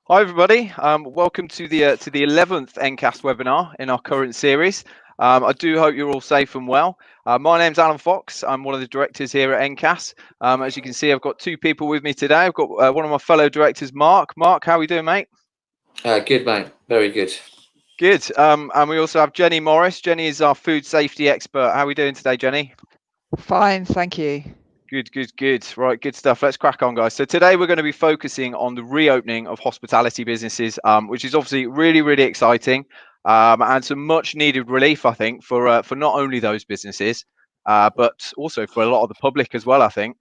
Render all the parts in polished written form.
Hi everybody, welcome to the 11th NCAS webinar in our current series. I do hope you're all safe and well. My name's Alan Fox. I'm one of the directors here at NCAS. As you can see, I've got two people with me today. I've got one of my fellow directors, Mark. Mark, how are we doing, mate? Good, mate. Very good. Good. And we also have Jenny Morris. Jenny is our food safety expert. How are we doing today, Jenny? Fine, thank you. Good. Right, good stuff. Let's crack on, guys. So today we're going to be focusing on the reopening of hospitality businesses, which is obviously really exciting, and some much needed relief, I think, for not only those businesses, but also for a lot of the public as well. I think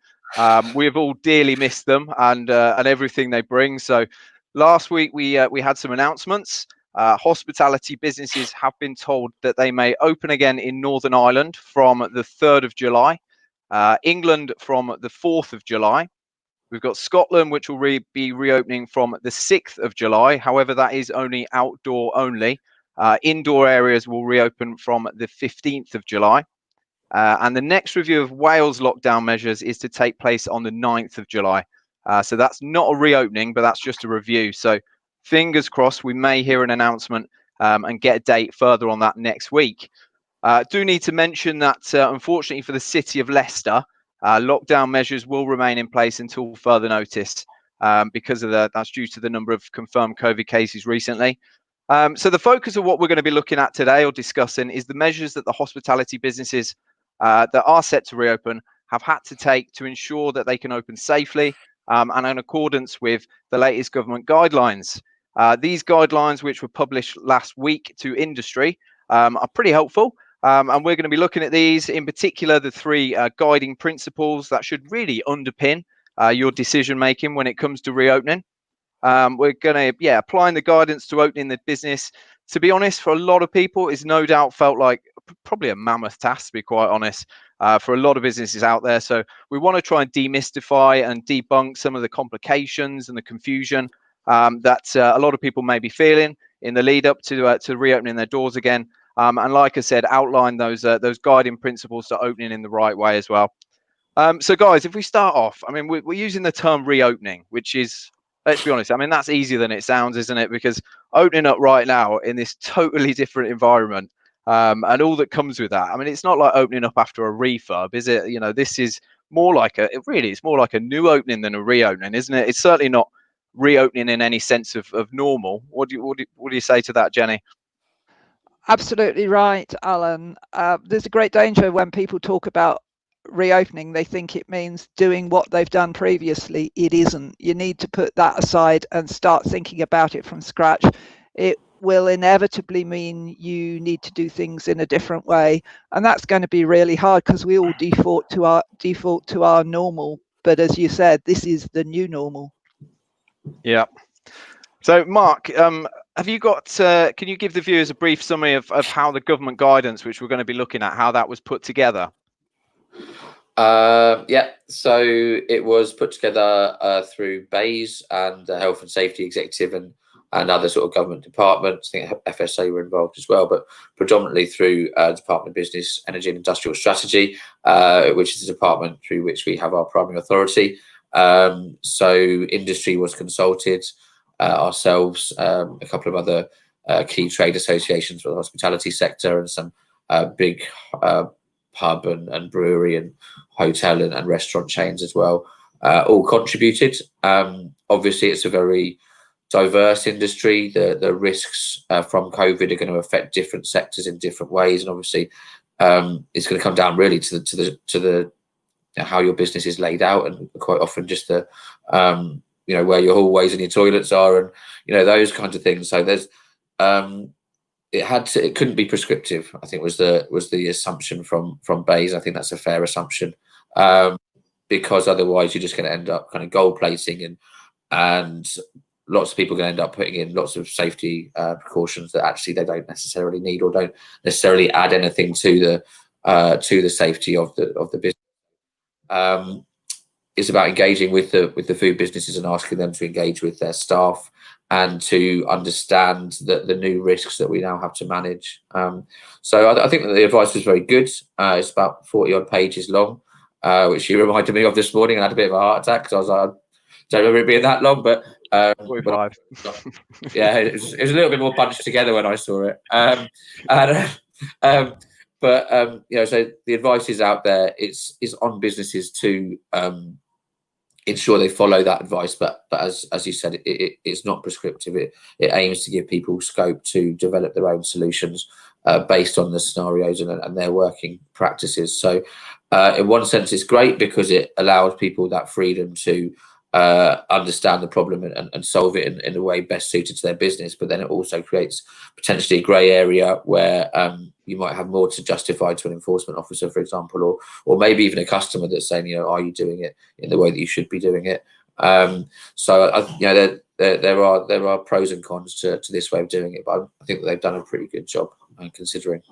we've all dearly missed them and everything they bring. So last week we had some announcements. Hospitality businesses have been told that they may open again in Northern Ireland from the 3rd of July. England from the 4th of July. We've got Scotland, which will be reopening from the 6th of July. However, that is only outdoor only. Indoor areas will reopen from the 15th of July. And the next review of Wales lockdown measures is to take place on the 9th of July. So that's not a reopening, but that's just a review. So fingers crossed, we may hear an announcement and get a date further on that next week. Do need to mention that unfortunately for the city of Leicester, lockdown measures will remain in place until further notice because of that's due to the number of confirmed COVID cases recently. So the focus of what we're going to be looking at today or discussing is the measures that the hospitality businesses that are set to reopen have had to take to ensure that they can open safely and in accordance with the latest government guidelines. These guidelines, which were published last week to industry, are pretty helpful. And we're going to be looking at these, in particular, the three guiding principles that should really underpin your decision making when it comes to reopening. We're going to, applying the guidance to opening the business. To be honest, for a lot of people, it's no doubt felt like probably a mammoth task, to be quite honest, for a lot of businesses out there. So we want to try and demystify and debunk some of the complications and the confusion that a lot of people may be feeling in the lead up to reopening their doors again. And like I said, outline those guiding principles to opening in the right way as well. So guys, if we start off, I mean, we're using the term reopening, which is, let's be honest, I mean, that's easier than it sounds, isn't it? Because opening up right now in this totally different environment and all that comes with that. I mean, it's not like opening up after a refurb, is it? You know, this is more like it's more like a new opening than a reopening, isn't it? It's certainly not reopening in any sense of normal. What do you say to that, Jenny? Absolutely right, Alan. There's a great danger when people talk about reopening, they think it means doing what they've done previously. It isn't. You need to put that aside and start thinking about it from scratch. It will inevitably mean you need to do things in a different way, and that's going to be really hard because we all default to our normal. But as you said, this is the new normal. Yeah. So, Mark, have you got? Can you give the viewers a brief summary of how the government guidance, which we're going to be looking at, how that was put together? Yeah. So it was put together through BEIS and the Health and Safety Executive and other sort of government departments. I think FSA were involved as well, but predominantly through Department of Business, Energy and Industrial Strategy, which is the department through which we have our primary authority. So industry was consulted. Ourselves, a couple of other key trade associations for the hospitality sector, and some big pub and brewery and hotel and restaurant chains as well, all contributed. Obviously, it's a very diverse industry. The risks from COVID are going to affect different sectors in different ways, and obviously, it's going to come down really to the how your business is laid out, and quite often just the where your hallways and your toilets are, and those kinds of things. So there's it couldn't be prescriptive, I think was the assumption from BEIS. I think that's a fair assumption, because otherwise you're just going to end up kind of gold plating, and lots of people are going to end up putting in lots of safety precautions that actually they don't necessarily need or don't necessarily add anything to the safety of the business. It's about engaging with the food businesses and asking them to engage with their staff and to understand the new risks that we now have to manage. So I think that the advice was very good. It's about 40 odd pages long, which you reminded me of this morning, and I had a bit of a heart attack because I was like, I don't remember it being that long, but 45. Yeah, it was a little bit more bunched together when I saw it. So the advice is out there. It's on businesses to ensure they follow that advice, but as you said, it's not prescriptive. It aims to give people scope to develop their own solutions based on the scenarios and their working practices. So in one sense, it's great because it allows people that freedom to understand the problem and solve it in a way best suited to their business. But then it also creates potentially a grey area where you might have more to justify to an enforcement officer, for example, or maybe even a customer that's saying, are you doing it in the way that you should be doing it? There are pros and cons to this way of doing it, but I think that they've done a pretty good job considering.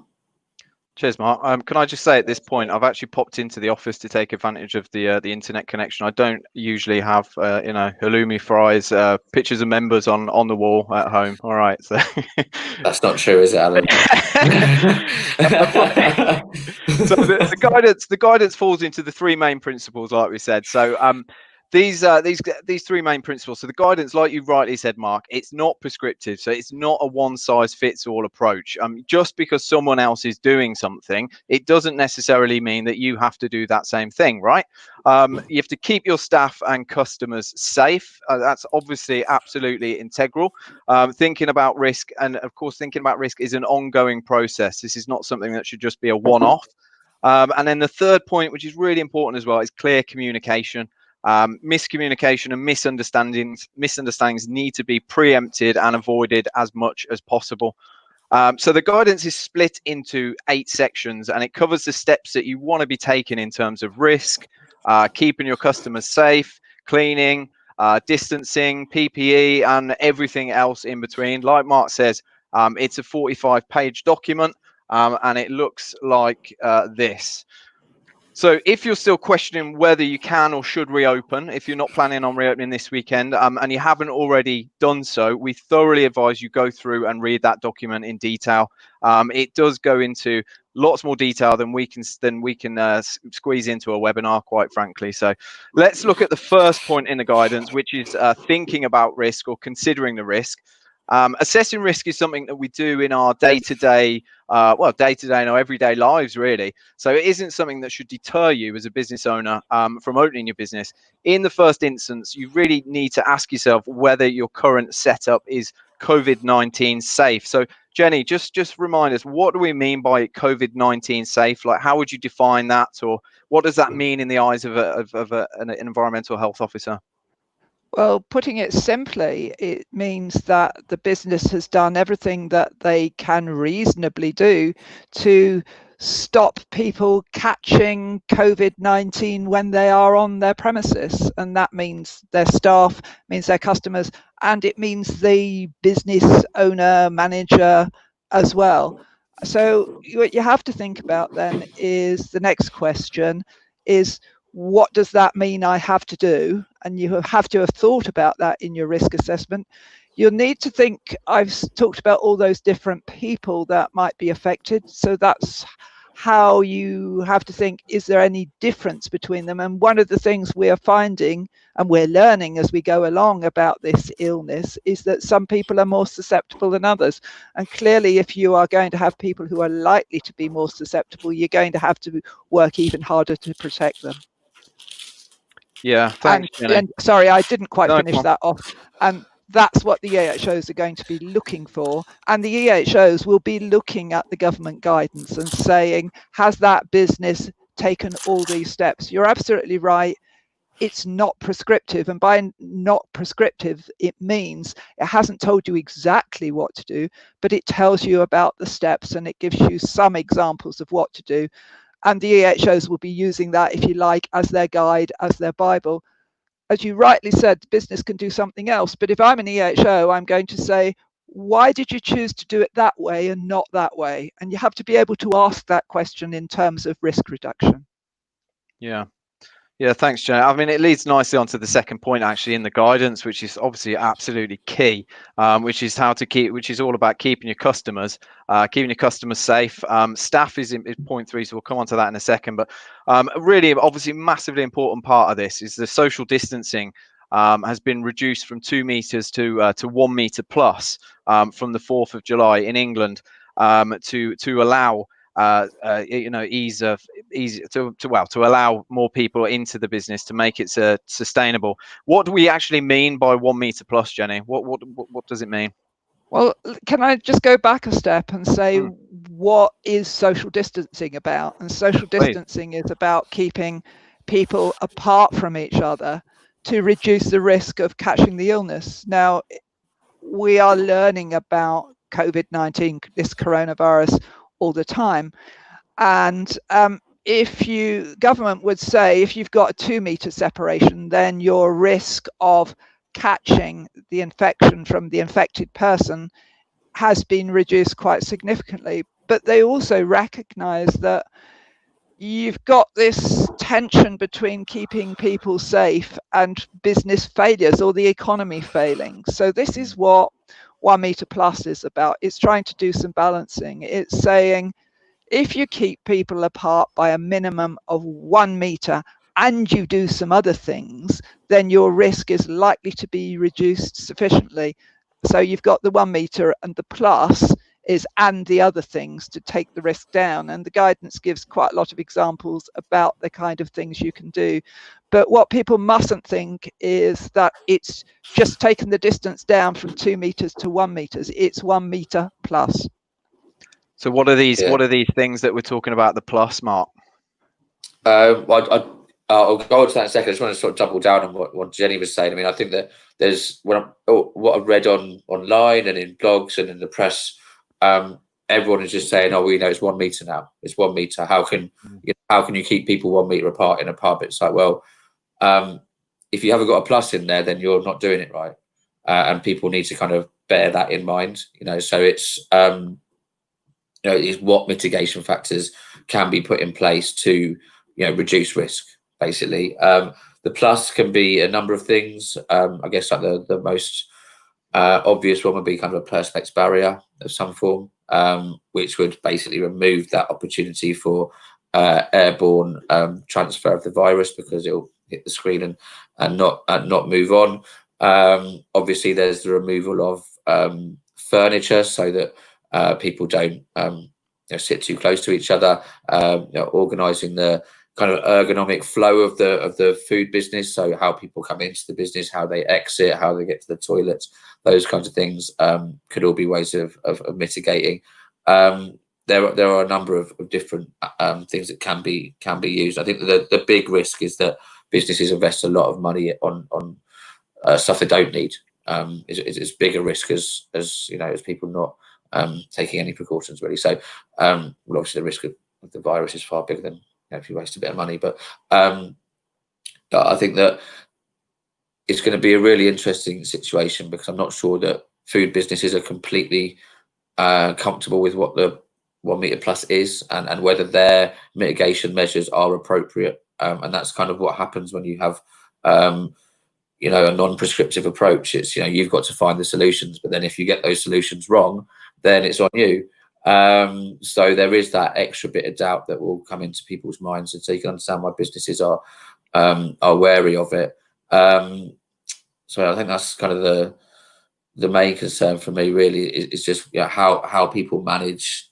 Cheers, Mark. Can I just say at this point, I've actually popped into the office to take advantage of the internet connection. I don't usually have halloumi fries, pictures of members on the wall at home. All right, so that's not true, is it, Alan? So the guidance falls into the three main principles, like we said. So these three main principles. So the guidance, like you rightly said, Mark, it's not prescriptive. So it's not a one size fits all approach. Just because someone else is doing something, it doesn't necessarily mean that you have to do that same thing, right? You have to keep your staff and customers safe. That's obviously absolutely integral. Thinking about risk, and of course, thinking about risk is an ongoing process. This is not something that should just be a one-off. And then the third point, which is really important as well, is clear communication. Miscommunication and misunderstandings need to be preempted and avoided as much as possible. So the guidance is split into 8 sections, and it covers the steps that you want to be taking in terms of risk, keeping your customers safe, cleaning, distancing, PPE, and everything else in between. Like Mark says, it's a 45-page document, and it looks like this. So if you're still questioning whether you can or should reopen, if you're not planning on reopening this weekend, and you haven't already done so, we thoroughly advise you go through and read that document in detail. It does go into lots more detail than we can squeeze into a webinar, quite frankly. So let's look at the first point in the guidance, which is thinking about risk or considering the risk. Assessing risk is something that we do in our day-to-day and our everyday lives, really. So it isn't something that should deter you as a business owner from opening your business. In the first instance, you really need to ask yourself whether your current setup is COVID-19 safe. So Jenny, just remind us, what do we mean by COVID-19 safe? Like, how would you define that, or what does that mean in the eyes of an environmental health officer? Well, putting it simply, it means that the business has done everything that they can reasonably do to stop people catching COVID-19 when they are on their premises. And that means their staff, means their customers, and it means the business owner, manager as well. So what you have to think about then is the next question is, what does that mean I have to do? And you have to have thought about that in your risk assessment. You'll need to think, I've talked about all those different people that might be affected. So that's how you have to think, is there any difference between them? And one of the things we're finding and we're learning as we go along about this illness is that some people are more susceptible than others. And clearly, if you are going to have people who are likely to be more susceptible, you're going to have to work even harder to protect them. Yeah, thanks, Jenny. And sorry, I didn't quite finish that off. And that's what the EHOs are going to be looking for. And the EHOs will be looking at the government guidance and saying, has that business taken all these steps? You're absolutely right. It's not prescriptive. And by not prescriptive, it means it hasn't told you exactly what to do, but it tells you about the steps and it gives you some examples of what to do. And the EHOs will be using that, if you like, as their guide, as their Bible. As you rightly said, business can do something else. But if I'm an EHO, I'm going to say, why did you choose to do it that way and not that way? And you have to be able to ask that question in terms of risk reduction. Yeah. Yeah, thanks, Jenny. I mean, it leads nicely onto the second point, actually, in the guidance, which is obviously absolutely key, which is all about keeping your customers safe. Staff is point 3, so we'll come on to that in a second. But really, obviously, massively important part of this is the social distancing. has been reduced from 2 meters to 1 meter plus from the 4th of July in England, to allow to allow more people into the business, to make it sustainable. What do we actually mean by 1 meter plus, Jenny? What does it mean? Well, can I just go back a step and say, what is social distancing about? And social distancing is about keeping people apart from each other to reduce the risk of catching the illness. Now, we are learning about COVID-19, this coronavirus, all the time. And government would say, if you've got a 2 meter separation, then your risk of catching the infection from the infected person has been reduced quite significantly. But they also recognize that you've got this tension between keeping people safe and business failures or the economy failing. So this is what 1 meter plus is about. It's trying to do some balancing. It's saying, if you keep people apart by a minimum of 1 meter and you do some other things, then your risk is likely to be reduced sufficiently. So you've got the 1 meter, and the plus is and the other things to take the risk down. And the guidance gives quite a lot of examples about the kind of things you can do. But what people mustn't think is that it's just taken the distance down from 2 meters to 1 meters. It's 1 meter plus. So what are these things that we're talking about, the plus, Mark? I'll go on to that in a second. I just want to sort of double down on what Jenny was saying. I mean, I think that there's what I've read online and in blogs and in the press, everyone is just saying, "Oh, we know it's 1 meter now. It's 1 meter. How can you keep people 1 meter apart in a pub?" It's like, well, if you haven't got a plus in there, then you're not doing it right, and people need to kind of bear that in mind. So it's is what mitigation factors can be put in place to reduce risk, basically. The plus can be a number of things. I guess like the most obvious one would be kind of a perspex barrier of some form, which would basically remove that opportunity for airborne transfer of the virus, because it'll hit the screen and not move on. Obviously, there's the removal of furniture so that people don't sit too close to each other. Organising the kind of ergonomic flow of the food business, so how people come into the business, how they exit, how they get to the toilets, those kinds of things could all be ways of mitigating. There are a number of different things that can be used. I think the big risk is that businesses invest a lot of money on stuff they don't need. It's bigger risk as people not taking any precautions, really. So well, obviously the risk of the virus is far bigger than if you waste a bit of money. But I think that it's going to be a really interesting situation, because I'm not sure that food businesses are completely comfortable with what the 1 meter plus is, and whether their mitigation measures are appropriate. And that's kind of what happens when you have a non-prescriptive approach. It's you've got to find the solutions, but then if you get those solutions wrong, then it's on you. So there is that extra bit of doubt that will come into people's minds, and so you can understand why businesses are wary of it. So I think that's kind of the main concern for me, really, is just how people manage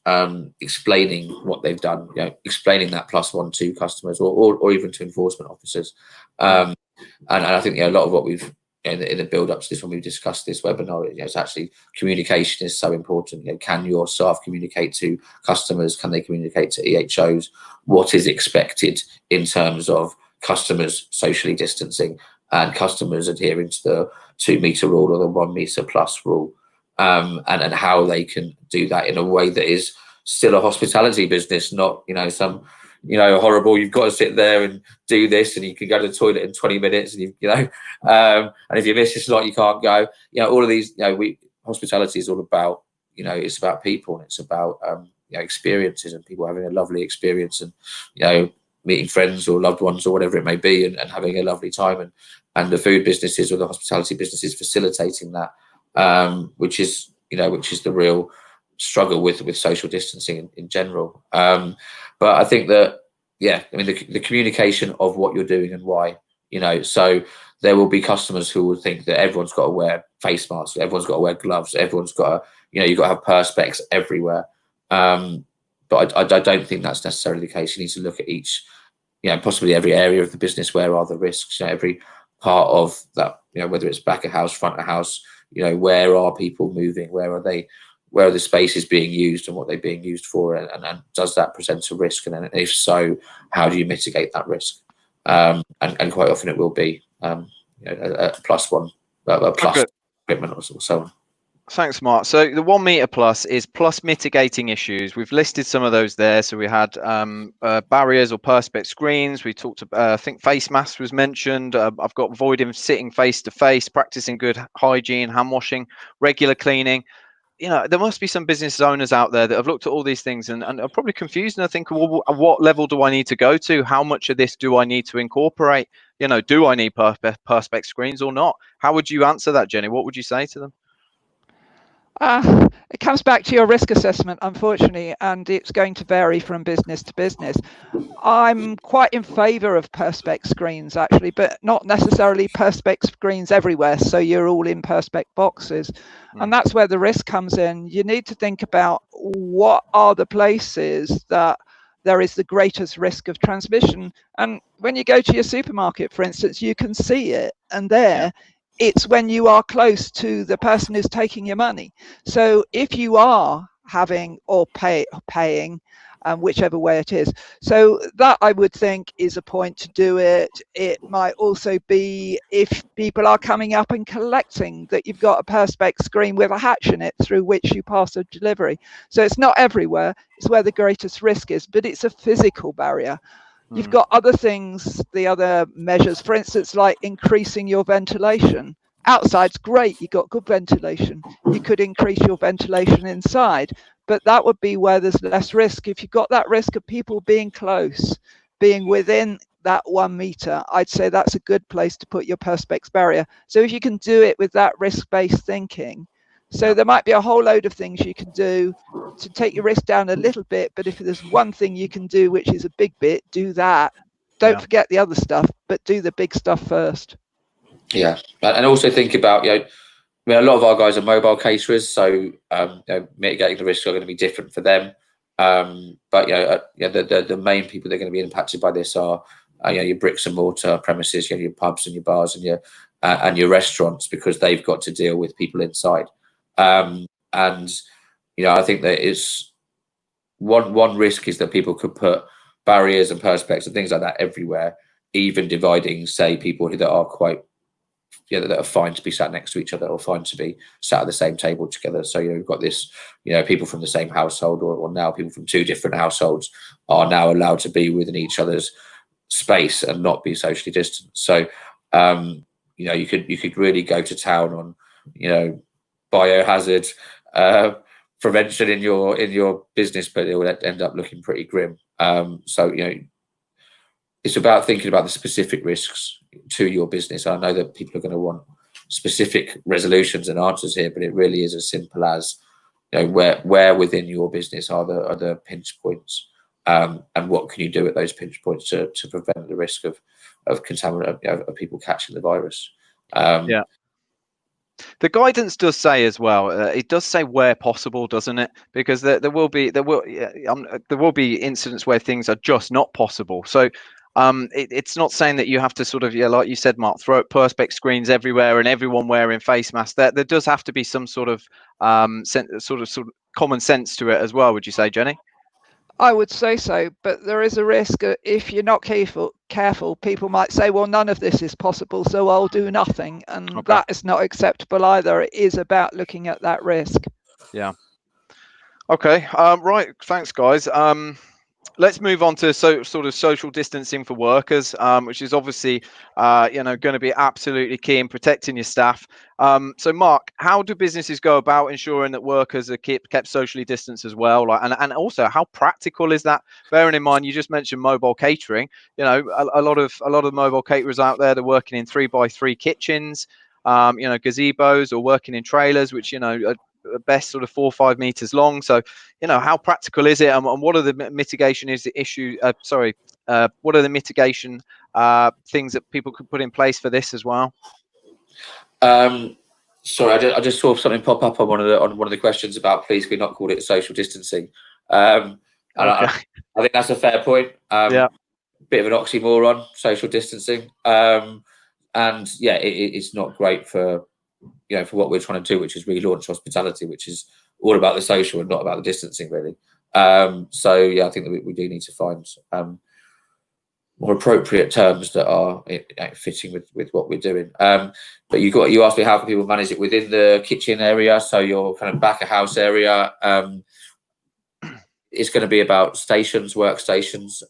explaining what they've done, explaining that +1 to customers or even to enforcement officers. And I think a lot of what we've in the build up to this, when we discussed this webinar, it's actually communication is so important. Can your staff communicate to customers? Can they communicate to EHOs what is expected in terms of customers socially distancing and customers adhering to the 2 meter rule or the 1 meter plus rule, and how they can do that in a way that is still a hospitality business, not some horrible, you've got to sit there and do this, and you can go to the toilet in 20 minutes, and and if you miss your slot, you can't go. All of these, hospitality is all about, it's about people, and it's about experiences, and people having a lovely experience, and meeting friends or loved ones or whatever it may be, and having a lovely time, and the food businesses or the hospitality businesses facilitating that, which is the real struggle with social distancing in general. But I think that the communication of what you're doing and why So there will be customers who will think that everyone's got to wear face masks, everyone's got to wear gloves, everyone's got to, you've got to have perspex everywhere. But I don't think that's necessarily the case. You need to look at each, possibly every area of the business. Where are the risks? Every part of that, whether it's back of house, front of house, where are people moving? Where are they? Where are the spaces being used and what they're being used for? And does that present a risk? And if so, how do you mitigate that risk? And quite often it will be a plus one, a plus equipment or so on. Thanks, Mark. So the 1 meter plus is plus mitigating issues. We've listed some of those there. So we had barriers or perspex screens. We talked about, I think face masks was mentioned. I've got avoiding sitting face to face, practicing good hygiene, hand washing, regular cleaning. There must be some business owners out there that have looked at all these things and are probably confused and are thinking, well, what level do I need to go to? How much of this do I need to incorporate? Do I need perspex screens or not? How would you answer that, Jenny? What would you say to them? It comes back to your risk assessment, unfortunately, and it's going to vary from business to business. I'm quite in favour of perspex screens, actually, but not necessarily perspex screens everywhere, so you're all in perspex boxes. And that's where the risk comes in. You need to think about what are the places that there is the greatest risk of transmission. And when you go to your supermarket, for instance, you can see it, and there it's when you are close to the person who's taking your money. So if you are having or paying, whichever way it is, so that I would think is a point to do it. It might also be if people are coming up and collecting, that you've got a perspex screen with a hatch in it through which you pass a delivery. So it's not everywhere, it's where the greatest risk is, but it's a physical barrier. You've got other things, the other measures, for instance, like increasing your ventilation. Outside's great, you've got good ventilation. You could increase your ventilation inside, but that would be where there's less risk. If you've got that risk of people being close, being within that 1 meter, I'd say that's a good place to put your perspex barrier. So if you can do it with that risk-based thinking, so there might be a whole load of things you can do to take your risk down a little bit, but if there's one thing you can do which is a big bit, do that. Don't forget the other stuff, but do the big stuff first. Yeah, and also think about, a lot of our guys are mobile caterers, so mitigating the risks are going to be different for them. But the main people that are going to be impacted by this are your bricks and mortar premises, your pubs and your bars and your restaurants, because they've got to deal with people inside. And I think that is one risk is that people could put barriers and perspex and things like that everywhere, even dividing, say, people that are quite that are fine to be sat next to each other or fine to be sat at the same table together. So you've got this, people from the same household or now people from 2 different households are now allowed to be within each other's space and not be socially distant. So you could really go to town on biohazard prevention in your business, but it will end up looking pretty grim. So it's about thinking about the specific risks to your business. I know that people are going to want specific resolutions and answers here, but it really is as simple as where within your business are the pinch points, and what can you do at those pinch points to prevent the risk of contaminant of people catching the virus. The guidance does say as well. It does say where possible, doesn't it? Because there will be incidents where things are just not possible. So it's not saying that you have to sort of like you said, Mark, throw perspex screens everywhere and everyone wearing face masks. There does have to be some sort of common sense to it as well. Would you say, Jenny? I would say so, but there is a risk if you're not careful. People might say, well, none of this is possible, so I'll do nothing. And that is not acceptable either. It is about looking at that risk. Yeah. Okay. Right. Thanks, guys. Let's move on to sort of social distancing for workers, which is obviously, going to be absolutely key in protecting your staff. So, Mark, how do businesses go about ensuring that workers are kept socially distanced as well? And also, how practical is that? Bearing in mind, you just mentioned mobile catering. A lot of mobile caterers out there, they're working in 3x3 kitchens, gazebos, or working in trailers, which best sort of 4 or 5 meters long. So, how practical is it, and what are the mitigation what are the mitigation things that people could put in place for this as well? Sorry, I just saw something pop up on one of the questions about please can we not call it social distancing. And Okay. I think that's a fair point. Yeah. Bit of an oxymoron, social distancing. And yeah, it's not great for for what we're trying to do, which is relaunch hospitality, which is all about the social and not about the distancing, really. So yeah, I think that we do need to find more appropriate terms that are fitting with what we're doing. But you asked me how can people manage it within the kitchen area, so your kind of back of house area. It's going to be about stations, workstations.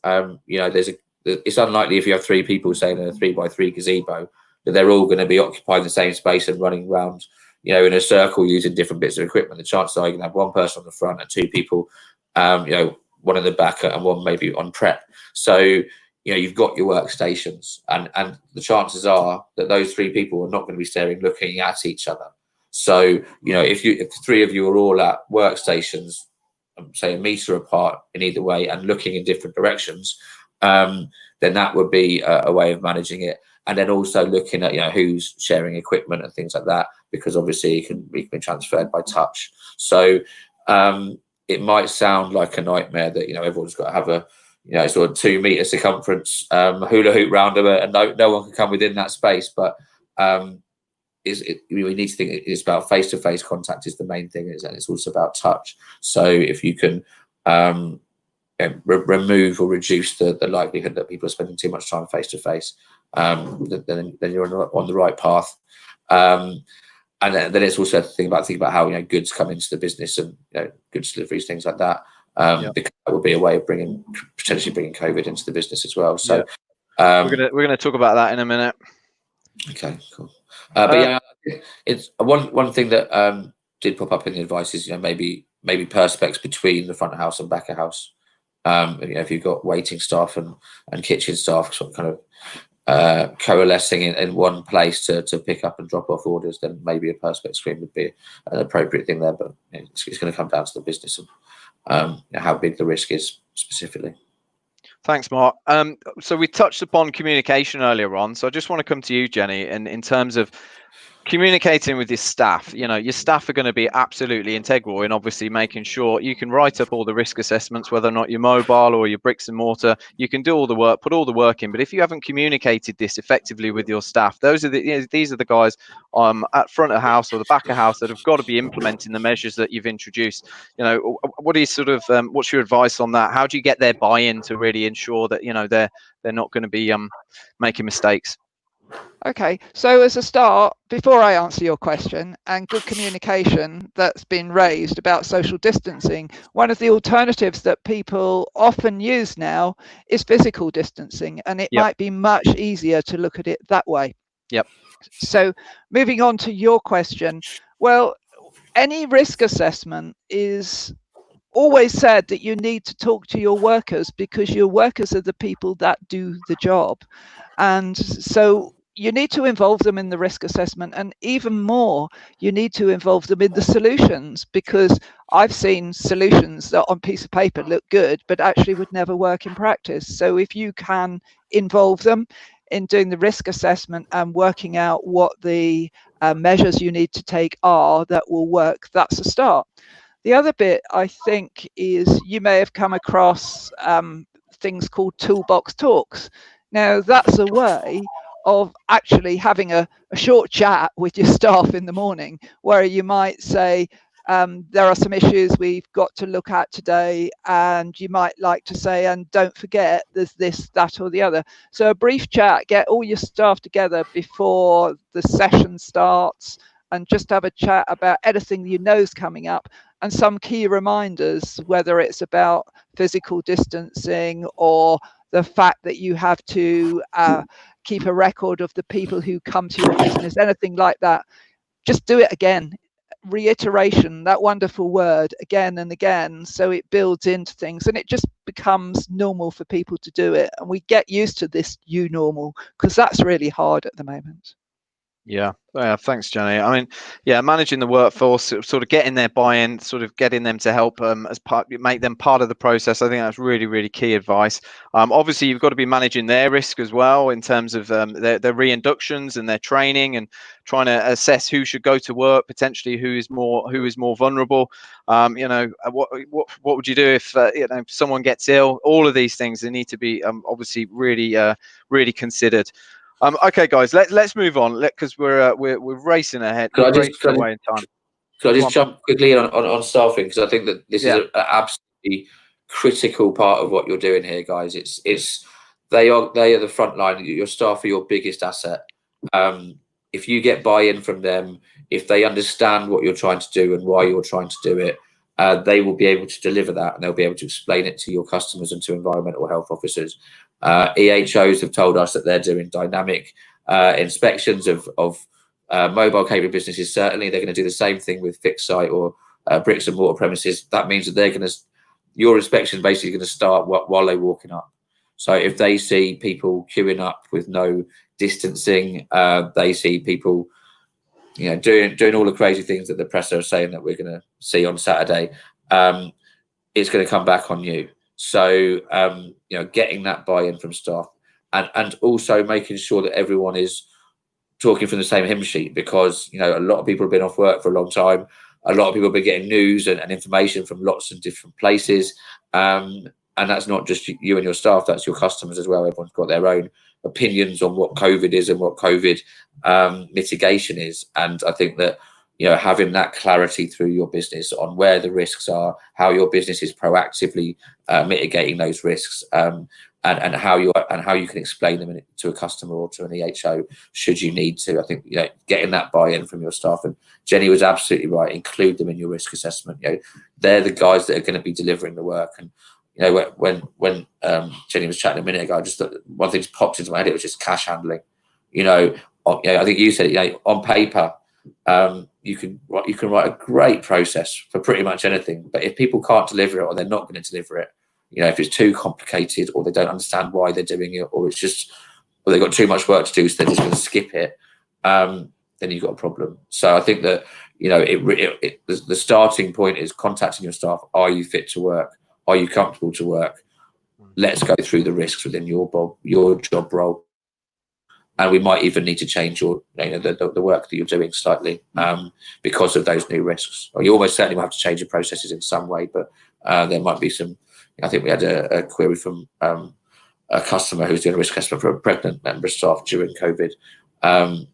It's unlikely if you have 3 people, say in a 3x3 gazebo, that they're all going to be occupying the same space and running around, in a circle using different bits of equipment. The chances are you're going to have 1 person on the front and 2 people, one in the back and 1 maybe on prep. So you've got your workstations, and the chances are that those 3 people are not going to be looking at each other. So if the 3 of you are all at workstations, say a meter apart in either way and looking in different directions, then that would be a way of managing it. And then also looking at who's sharing equipment and things like that, because obviously it can be transferred by touch. So it might sound like a nightmare that everyone's got to have a sort of 2 meter circumference hula hoop round them, and no one can come within that space. But we need to think it's about face-to-face contact is the main thing, and it's also about touch. So if you can remove or reduce the likelihood that people are spending too much time face-to-face, then you're on the right path. And then it's also think about how goods come into the business and goods deliveries, things like that. Because that would be a way of potentially bringing COVID into the business as well. So we're gonna talk about that in a minute. Okay, cool. But yeah, it's one thing that did pop up in the advice is maybe perspex between the front of house and back of house. If you've got waiting staff and kitchen staff sort of kind of coalescing in one place to pick up and drop off orders, then maybe a perspex screen would be an appropriate thing there. But it's going to come down to the business and how big the risk is specifically. Thanks, Mark. So we touched upon communication earlier on. So I just want to come to you, Jenny, and in terms of communicating with your staff. Your staff are going to be absolutely integral in obviously making sure you can write up all the risk assessments, whether or not you're mobile or your bricks and mortar. You can do all the work, put all the work in. But if you haven't communicated this effectively with your staff, these are the guys at front of house or the back of house that have got to be implementing the measures that you've introduced. What do you sort of what's your advice on that? How do you get their buy-in to really ensure that they're not going to be making mistakes? Okay, so as a start, before I answer your question, and good communication that's been raised about social distancing, one of the alternatives that people often use now is physical distancing, and it might be much easier to look at it that way. Yep. So moving on to your question, well, any risk assessment is always said that you need to talk to your workers, because your workers are the people that do the job. And so you need to involve them in the risk assessment, and even more, you need to involve them in the solutions, because I've seen solutions that on piece of paper look good, but actually would never work in practice. So if you can involve them in doing the risk assessment and working out what the measures you need to take are that will work, that's a start. The other bit, I think, is you may have come across things called toolbox talks. Now, that's a way of actually having a short chat with your staff in the morning, where you might say, there are some issues we've got to look at today, and you might like to say, and don't forget, there's this, that, or the other. So a brief chat, get all your staff together before the session starts, and just have a chat about anything you know is coming up, and some key reminders, whether it's about physical distancing or the fact that you have to keep a record of the people who come to your business, anything like that. Just do it again. Reiteration, that wonderful word, again and again, so it builds into things and it just becomes normal for people to do it, and we get used to this new normal, because that's really hard at the moment. Yeah, thanks, Jenny. I mean, yeah, managing the workforce, sort of getting their buy-in, sort of getting them to help as part, make them part of the process. I think that's really, really key advice. Obviously, you've got to be managing their risk as well in terms of their reinductions and their training, and trying to assess who should go to work, potentially who is more vulnerable. What would you do if someone gets ill? All of these things, they need to be obviously really considered. Okay, guys, let's move on. Because we're racing ahead. We're racing away in time. Could I just jump quickly on staffing, because I think that this is an absolutely critical part of what you're doing here, guys. They are the front line. Your staff are your biggest asset. If you get buy-in from them, if they understand what you're trying to do and why you're trying to do it, they will be able to deliver that, and they'll be able to explain it to your customers and to environmental health officers. EHOs have told us that they're doing dynamic inspections of mobile catering businesses. Certainly, they're going to do the same thing with fixed site or bricks and mortar premises. That means that your inspection basically going to start while they're walking up. So if they see people queuing up with no distancing, they see people, doing all the crazy things that the press are saying that we're going to see on Saturday, it's going to come back on you. So, getting that buy-in from staff, and also making sure that everyone is talking from the same hymn sheet, because, a lot of people have been off work for a long time. A lot of people have been getting news and information from lots of different places. And that's not just you and your staff, that's your customers as well. Everyone's got their own opinions on what COVID is and what COVID mitigation is. And I think that, having that clarity through your business on where the risks are, how your business is proactively mitigating those risks, and how you can explain them to a customer or to an EHO should you need to. I think getting that buy-in from your staff, and Jenny was absolutely right. Include them in your risk assessment. They're the guys that are going to be delivering the work. And when Jenny was chatting a minute ago, I just thought one thing popped into my head. It was just cash handling. I think you said on paper. You can write a great process for pretty much anything, but if people can't deliver it, or they're not going to deliver it, if it's too complicated, or they don't understand why they're doing it, or they've got too much work to do, so they're just going to skip it, then you've got a problem. So I think that the starting point is contacting your staff. Are you fit to work? Are you comfortable to work? Let's go through the risks within your job role. And we might even need to change the work that you're doing slightly because of those new risks. Or you almost certainly will have to change your processes in some way, but there might be some. I think we had a query from a customer who's doing a risk assessment for a pregnant member of staff during COVID, and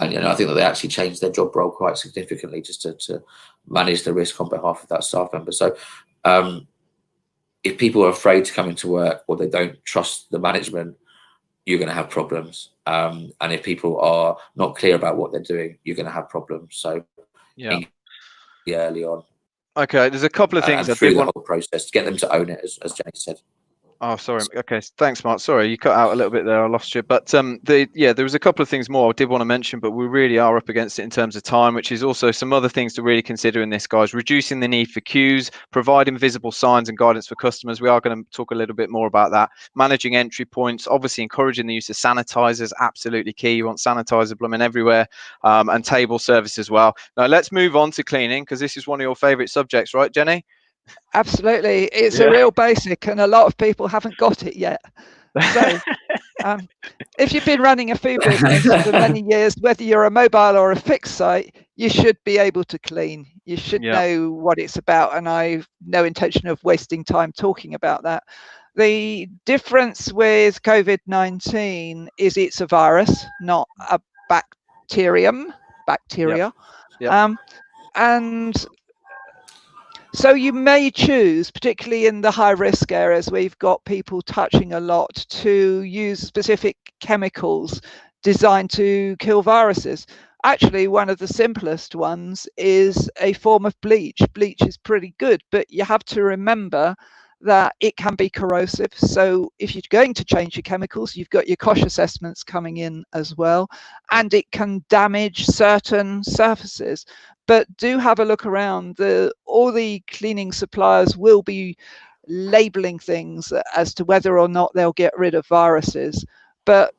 I think that they actually changed their job role quite significantly just to manage the risk on behalf of that staff member. So if people are afraid to come into work, or they don't trust the management, you're going to have problems. And if people are not clear about what they're doing, you're going to have problems. So early on. Okay, there's a couple of things through the whole process to get them to own it, as Jenny said. Oh, sorry. Okay, thanks, Mark. Sorry, you cut out a little bit there. I lost you. But there was a couple of things more I did want to mention, but we really are up against it in terms of time, which is also some other things to really consider in this, guys. Reducing the need for queues, providing visible signs and guidance for customers. We are going to talk a little bit more about that. Managing entry points, obviously encouraging the use of sanitizers, absolutely key. You want sanitizer blooming everywhere, and table service as well. Now let's move on to cleaning, because this is one of your favorite subjects, right, Jenny? Absolutely. It's a real basic, and a lot of people haven't got it yet. So if you've been running a food business for many years, whether you're a mobile or a fixed site, you should be able to clean. You should know what it's about, and I've no intention of wasting time talking about that. The difference with COVID-19 is it's a virus, not a bacteria. And so you may choose, particularly in the high risk areas where you've got people touching a lot, to use specific chemicals designed to kill viruses. Actually, one of the simplest ones is a form of bleach. Bleach is pretty good, but you have to remember that it can be corrosive. So if you're going to change your chemicals, you've got your COSH assessments coming in as well, and it can damage certain surfaces. But do have a look around. All the cleaning suppliers will be labeling things as to whether or not they'll get rid of viruses. But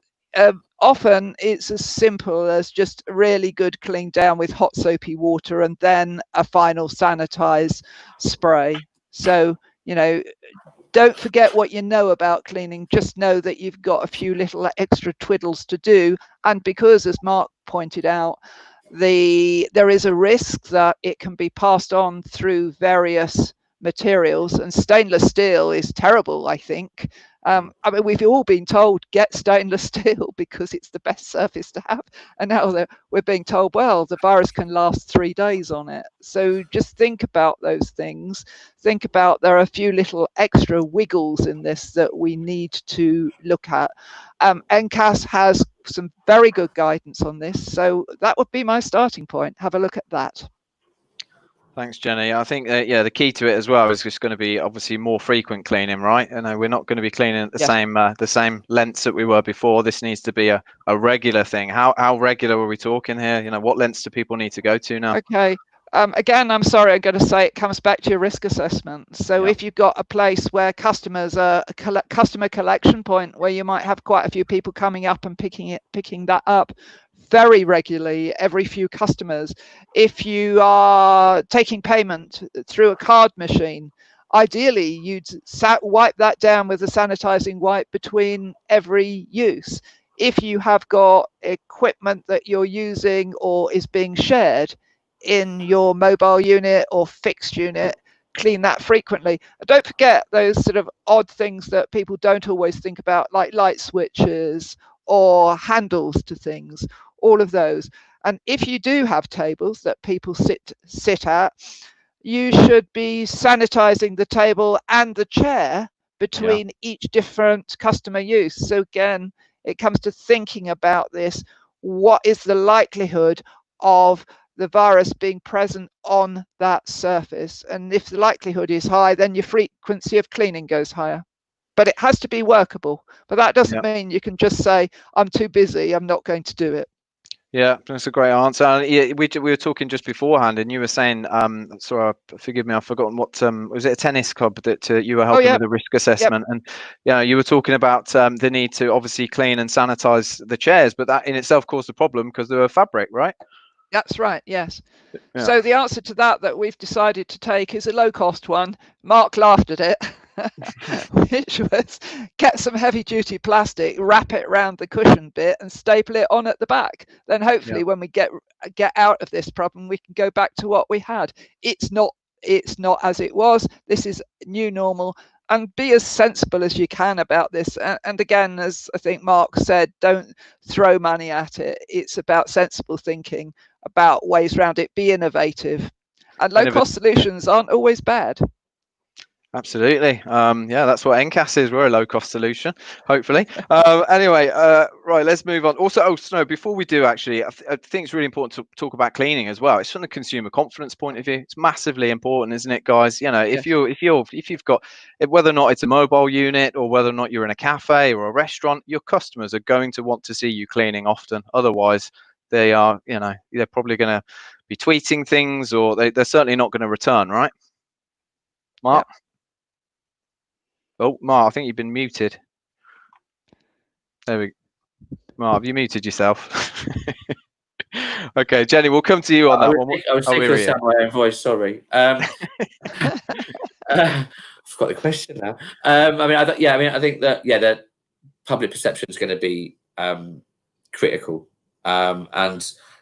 often it's as simple as just really good clean down with hot soapy water and then a final sanitize spray. So, you know, don't forget what you know about cleaning. Just know that you've got a few little extra twiddles to do. And because, as Mark pointed out, there is a risk that it can be passed on through various materials, and stainless steel is terrible, I think. I mean, we've all been told get stainless steel because it's the best surface to have, and now that we're being told, well, the virus can last 3 days on it. So just think about those things. Think about there are a few little extra wiggles in this that we need to look at. NCAS has some very good guidance on this, so that would be my starting point. Have a look at that. Thanks, Jenny. I think yeah, the key to it as well is just going to be obviously more frequent cleaning, right? And we're not going to be cleaning at the same lengths that we were before. This needs to be a regular thing. How regular are we talking here? You know, what lengths do people need to go to now? Okay. Again, I'm sorry, I'm going to say it comes back to your risk assessment. So if you've got a place where customers are a customer collection point where you might have quite a few people coming up and picking that up very regularly, every few customers. If you are taking payment through a card machine, ideally you'd wipe that down with a sanitizing wipe between every use. If you have got equipment that you're using or is being shared in your mobile unit or fixed unit, clean that frequently. And don't forget those sort of odd things that people don't always think about, like light switches or handles to things, all of those. And if you do have tables that people sit at, you should be sanitizing the table and the chair between each different customer use. So again, it comes to thinking about this. What is the likelihood of the virus being present on that surface? And if the likelihood is high, then your frequency of cleaning goes higher. But it has to be workable. But that doesn't mean you can just say, I'm too busy, I'm not going to do it. Yeah, that's a great answer. And yeah, we were talking just beforehand, and you were saying, sorry, forgive me, I've forgotten what was it a tennis club that you were helping with the risk assessment, and you were talking about the need to obviously clean and sanitize the chairs, but that in itself caused a problem because they were fabric, right? That's right, yes. So the answer to that we've decided to take is a low-cost one. Mark laughed at it, which was get some heavy-duty plastic, wrap it around the cushion bit, and staple it on at the back. Then hopefully, when we get out of this problem, we can go back to what we had. It's not as it was. This is new normal. And be as sensible as you can about this. And again, as I think Mark said, don't throw money at it. It's about sensible thinking, about ways around it. Be innovative. And low-cost solutions aren't always bad. Absolutely. Yeah, that's what NCAS is. We're a low-cost solution, hopefully. Anyway, right, let's move on. Also, Snow, before we do, actually, I think it's really important to talk about cleaning as well. It's from the consumer confidence point of view. It's massively important, isn't it, guys? You know, if you've got, whether or not it's a mobile unit or whether or not you're in a cafe or a restaurant, your customers are going to want to see you cleaning often. Otherwise, they are, you know, they're probably going to be tweeting things, or they're certainly not going to return, right? Mark? Yep. Oh, Mark, I think you've been muted. There we go. Mark, have you muted yourself? Okay, Jenny, we'll come to you on that one. I was thinking of my own voice, sorry. I forgot the question now. I think that, the public perception is going to be critical. And I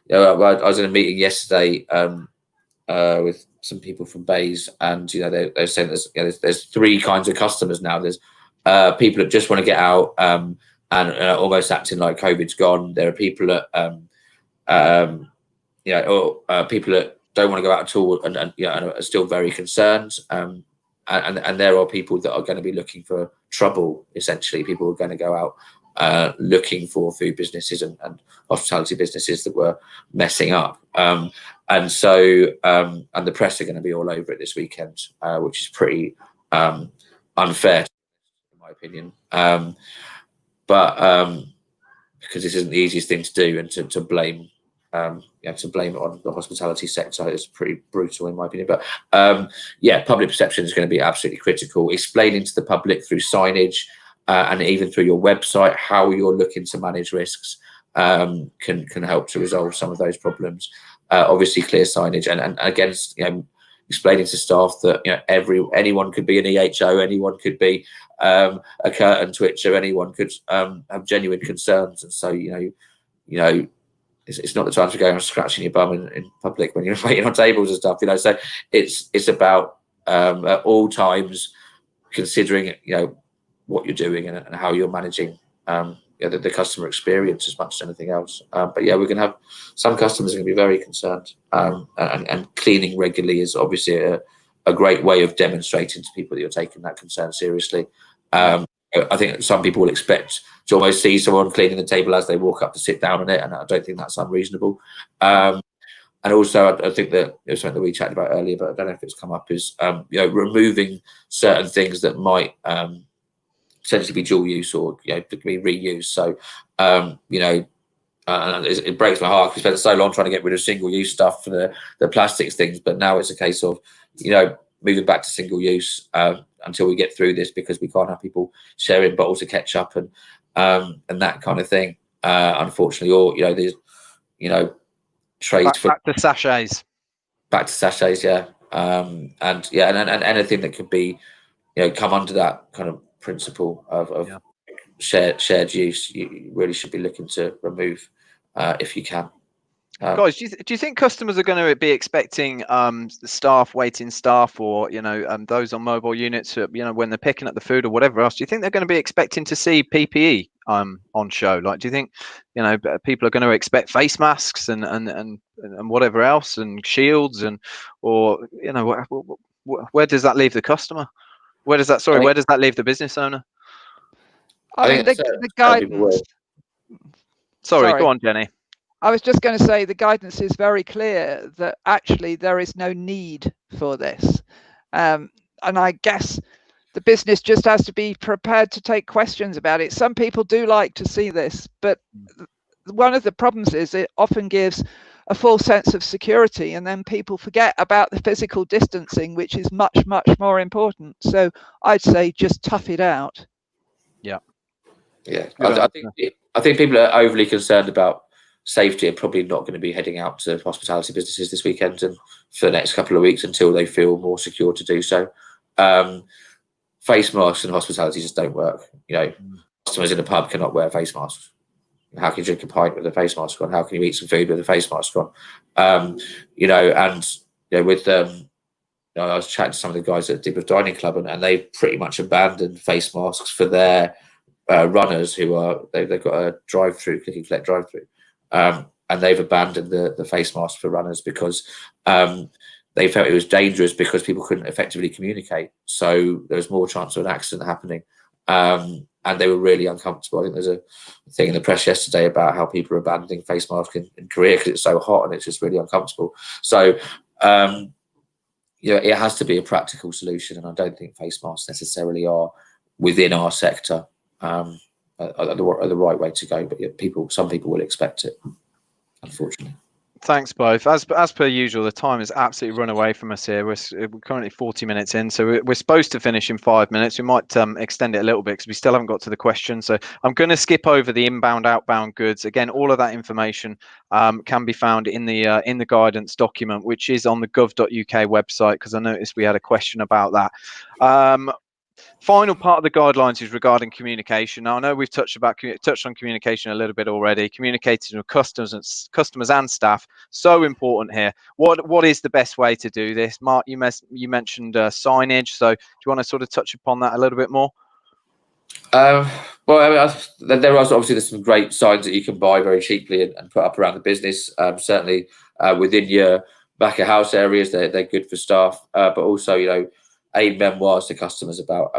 was in a meeting yesterday with some people from Bays, and they're saying there's 3 kinds of customers now. There's people that just want to get out and almost acting like COVID's gone. There are people that people that don't want to go out at all and are still very concerned. And there are people that are going to be looking for trouble. Essentially, people are going to go out looking for food businesses and hospitality businesses that were messing up. And so the press are going to be all over it this weekend, which is pretty unfair, in my opinion. But because this isn't the easiest thing to do, and to blame it on the hospitality sector is pretty brutal, in my opinion. But public perception is going to be absolutely critical. Explaining to the public through signage and even through your website how you're looking to manage risks. can help to resolve some of those problems. Obviously, clear signage and again, explaining to staff that anyone could be an EHO, anyone could be a curtain twitcher, anyone could have genuine concerns, and so it's not the time to go and scratching your bum in public when you're waiting on tables and stuff. So it's about at all times considering what you're doing and how you're managing the customer experience as much as anything else. But yeah, we're going to have some customers are going to be very concerned, and cleaning regularly is obviously a great way of demonstrating to people that you're taking that concern seriously. I think some people will expect to almost see someone cleaning the table as they walk up to sit down on it, and I don't think that's unreasonable. And also, I think that something that we chatted about earlier, but I don't know if it's come up, is removing certain things that might potentially be dual use or be reused. So it breaks my heart because we spent so long trying to get rid of single use stuff for the plastics things, but now it's a case of moving back to single use until we get through this, because we can't have people sharing bottles of ketchup and that kind of thing, unfortunately. Or there's trays back to sachets. Back to sachets, yeah. And anything that could be come under that kind of principle of shared use, you really should be looking to remove if you can. Guys, do you think customers are going to be expecting staff, waiting staff, or those on mobile units, when they're picking up the food or whatever else? Do you think they're going to be expecting to see PPE on show? Like, do you think people are going to expect face masks and whatever else, and shields, or where does that leave the customer? Where does that leave the business owner? I mean, the guidance. Sorry, go on, Jenny. I was just going to say the guidance is very clear that actually there is no need for this. And I guess the business just has to be prepared to take questions about it. Some people do like to see this, but one of the problems is it often gives a false sense of security, and then people forget about the physical distancing, which is much, much more important. So I'd say just tough it out. Yeah. I think people are overly concerned about safety and probably not going to be heading out to hospitality businesses this weekend and for the next couple of weeks until they feel more secure to do so. Face masks in hospitality just don't work. Customers in a pub cannot wear face masks. How can you drink a pint with a face mask on? How can you eat some food with a face mask on? I was chatting to some of the guys at Digbeth Dining Club, and they've pretty much abandoned face masks for their runners they've got a drive-through, click and collect drive-through. And they've abandoned the face mask for runners because they felt it was dangerous because people couldn't effectively communicate. So there was more chance of an accident happening. And they were really uncomfortable. I think there's a thing in the press yesterday about how people are abandoning face masks in Korea because it's so hot and it's just really uncomfortable. So, it has to be a practical solution. And I don't think face masks necessarily are within our sector are the right way to go. But some people will expect it, unfortunately. Thanks both. As per usual, the time has absolutely run away from us here. We're currently 40 minutes in, so we're supposed to finish in 5 minutes. We might extend it a little bit because we still haven't got to the question. So I'm going to skip over the inbound, outbound goods. Again, all of that information can be found in the guidance document, which is on the gov.uk website, because I noticed we had a question about that. Final part of the guidelines is regarding communication. Now, I know we've touched on communication a little bit already. Communicating with customers and staff, so important here. What is the best way to do this? Mark, you mentioned signage. So do you want to sort of touch upon that a little bit more? Well, there are obviously some great signs that you can buy very cheaply and put up around the business. Certainly within your back of house areas, they're good for staff, but also memoirs to customers about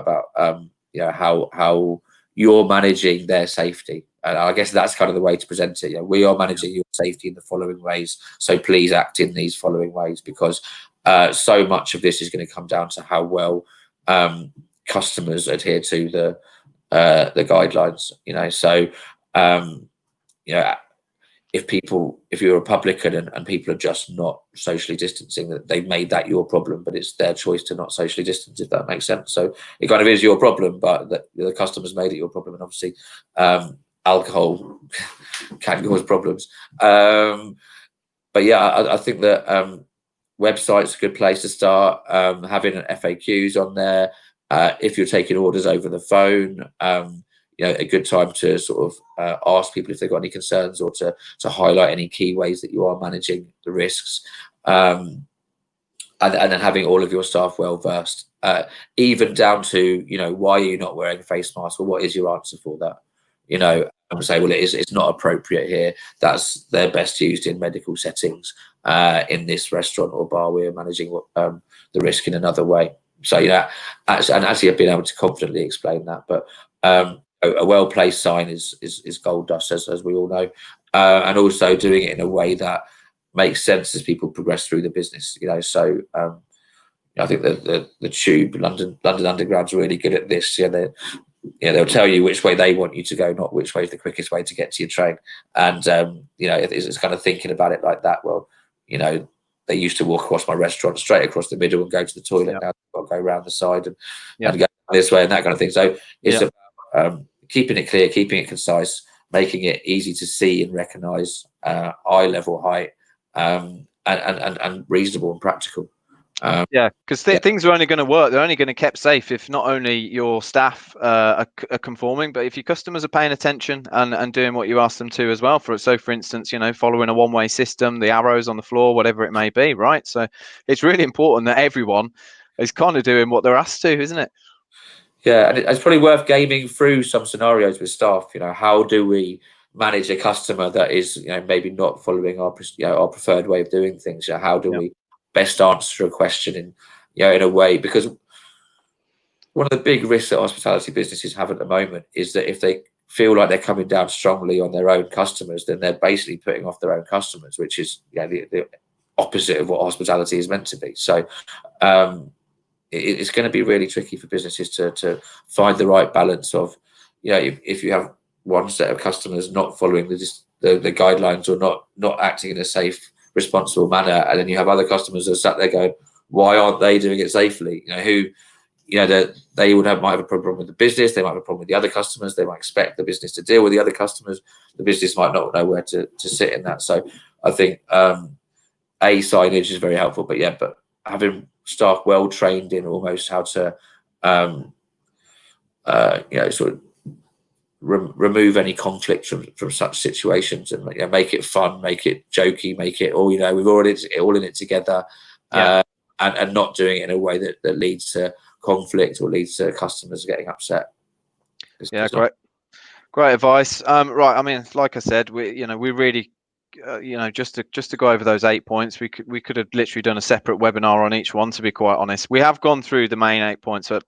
how you're managing their safety. And I guess that's kind of the way to present it. We are managing your safety in the following ways, so please act in these following ways, because so much of this is going to come down to how well customers adhere to the guidelines. If you're a publican and people are just not socially distancing, that they've made that your problem, but it's their choice to not socially distance, if that makes sense. So it kind of is your problem, but the customers made it your problem. And obviously alcohol can cause problems. But yeah, I think that website's a good place to start. Having FAQs on there. If you're taking orders over the phone, a good time to sort of ask people if they've got any concerns, or to highlight any key ways that you are managing the risks. And then having all of your staff well versed, even down to, why are you not wearing a face mask? Well, what is your answer for that? And say, well, it's not appropriate here. They're best used in medical settings. In this restaurant or bar, we're managing the risk in another way. So, actually being able to confidently explain that. But a well-placed sign is gold dust, as we all know, and also doing it in a way that makes sense as people progress through the business. So I think that the Tube, London Underground's really good at this. They'll tell you which way they want you to go, not which way is the quickest way to get to your train. And it's kind of thinking about it like that. Well, they used to walk across my restaurant straight across the middle and go to the toilet. Now they've got to go around the side and go this way and that kind of thing. So it's about keeping it clear, keeping it concise, making it easy to see and recognise, eye level height, and reasonable and practical. Because things are only going to work. They're only going to kept safe if not only your staff are conforming, but if your customers are paying attention and doing what you ask them to as well. For instance, following a one-way system, the arrows on the floor, whatever it may be, right? So it's really important that everyone is kind of doing what they're asked to, isn't it? Yeah, and it's probably worth gaming through some scenarios with staff. How do we manage a customer that is, maybe not following our preferred way of doing things? How do we best answer a question in a way? Because one of the big risks that hospitality businesses have at the moment is that if they feel like they're coming down strongly on their own customers, then they're basically putting off their own customers, which is the opposite of what hospitality is meant to be. So it's going to be really tricky for businesses to find the right balance of, if you have one set of customers not following the guidelines, or not acting in a safe, responsible manner, and then you have other customers that are sat there going, why aren't they doing it safely? They might have a problem with the business, they might have a problem with the other customers, they might expect the business to deal with the other customers, the business might not know where to sit in that. So I think signage is very helpful, but having staff well trained in almost how to sort of remove any conflict from such situations, and make it fun, make it jokey, make it all we've already all in it together, and not doing it in a way that leads to conflict or leads to customers getting upset. Great advice. Right, I mean, like I said, we really just to go over those 8 points, we could have literally done a separate webinar on each one, to be quite honest. We have gone through the main 8 points, so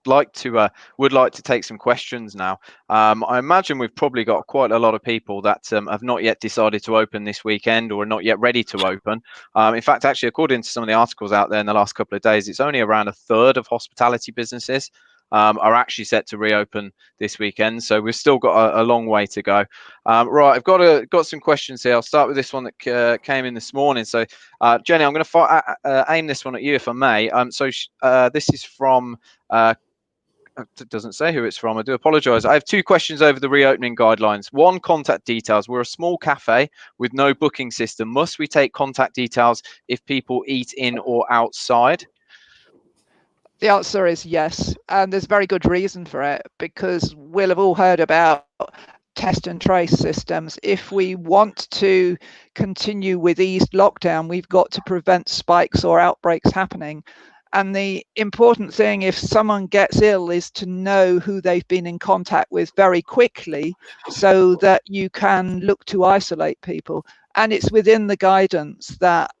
would like to take some questions now. I imagine we've probably got quite a lot of people that have not yet decided to open this weekend, or are not yet ready to open. In fact, actually, according to some of the articles out there in the last couple of days, it's only around a third of hospitality businesses are actually set to reopen this weekend, so we've still got a long way to go. Right, I've got some questions here. I'll start with this one that came in this morning. So Jenny, I'm going to aim this one at you, if I may. This is from it doesn't say who it's from. I do apologize. I have 2 questions over the reopening guidelines. One, contact details. We're a small cafe with no booking system. Must we take contact details if people eat in or outside? The answer is yes, and there's a very good reason for it, because we'll have all heard about test and trace systems. If we want to continue with eased lockdown, we've got to prevent spikes or outbreaks happening. And the important thing, if someone gets ill, is to know who they've been in contact with very quickly, so that you can look to isolate people. And it's within the guidance that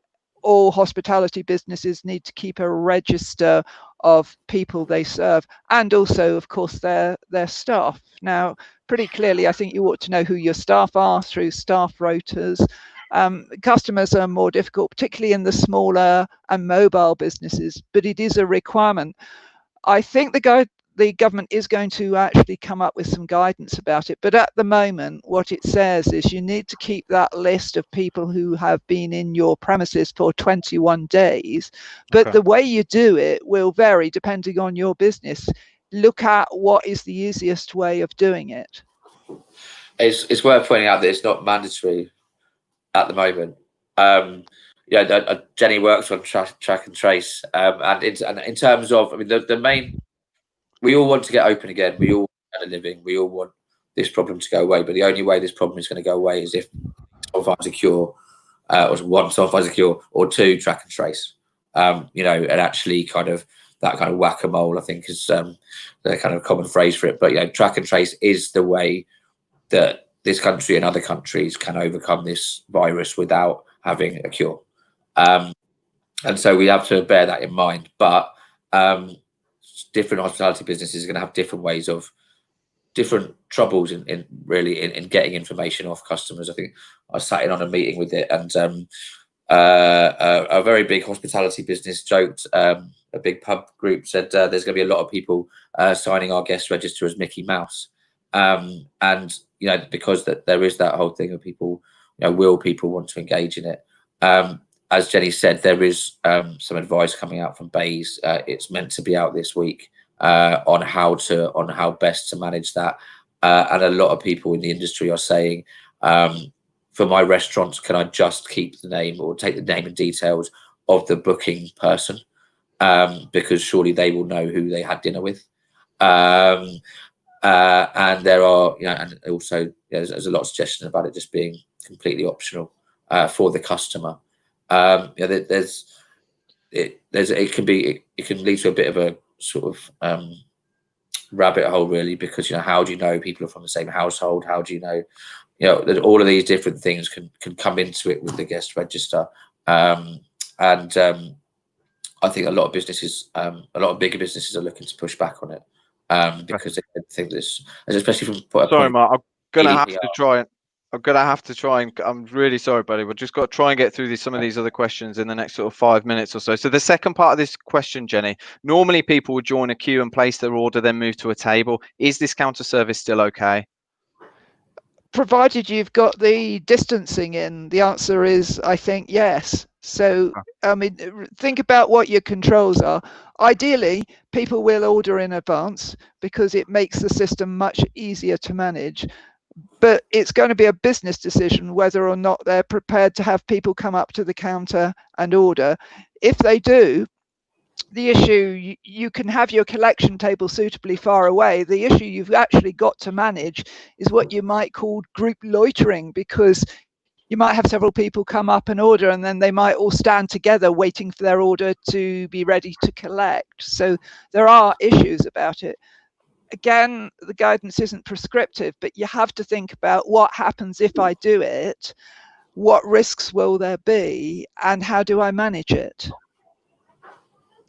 all hospitality businesses need to keep a register of people they serve, and also, of course, their staff. Now, pretty clearly, I think you ought to know who your staff are through staff rotas. Customers are more difficult, particularly in the smaller and mobile businesses, but it is a requirement. I think the government is going to actually come up with some guidance about it, but at the moment what it says is you need to keep that list of people who have been in your premises for 21 days, but the way you do it will vary depending on your business. Look at what is the easiest way of doing it. It's worth pointing out that it's not mandatory at the moment. Jenny works on track and trace, and in terms of, I mean, the main, we all want to get open again. We all want a living. We all want this problem to go away. But the only way this problem is going to go away is if someone finds a cure, or one, someone finds a cure, or two, track and trace. And actually that kind of whack-a-mole, I think, is the kind of common phrase for it. But track and trace is the way that this country and other countries can overcome this virus without having a cure. And so we have to bear that in mind. But different hospitality businesses are going to have different ways of different troubles in getting information off customers. I think I sat in on a meeting with it, and a very big hospitality business joked, a big pub group said, there's going to be a lot of people signing our guest register as Mickey Mouse. And because there is that whole thing of people, will people want to engage in it? As Jenny said, there is some advice coming out from Bays. It's meant to be out this week on how best to manage that. And a lot of people in the industry are saying, for my restaurants, can I just keep the name or take the name and details of the booking person? Because surely they will know who they had dinner with. And there are, and also there's a lot of suggestion about it just being completely optional for the customer. It can lead to a bit of a sort of rabbit hole, really, because how do you know people are from the same household? How do you know? That all of these different things can come into it with the guest register, and I think a lot of businesses, a lot of bigger businesses, are looking to push back on it. Because they think this, especially from sorry, Mark, I'm gonna GDPR. have to try and I'm really sorry, buddy. We've just got to try and get through some of these other questions in the next sort of 5 minutes or so. So the second part of this question, Jenny, normally people would join a queue and place their order, then move to a table. Is this counter service still okay? Provided you've got the distancing in, the answer is, I think, yes. So, I mean, think about what your controls are. Ideally, people will order in advance because it makes the system much easier to manage. But it's going to be a business decision whether or not they're prepared to have people come up to the counter and order. If they do, the issue, you can have your collection table suitably far away. The issue you've actually got to manage is what you might call group loitering, because you might have several people come up and order, and then they might all stand together waiting for their order to be ready to collect. So there are issues about it. Again, the guidance isn't prescriptive, but you have to think about what happens if I do it, what risks will there be, and how do I manage it?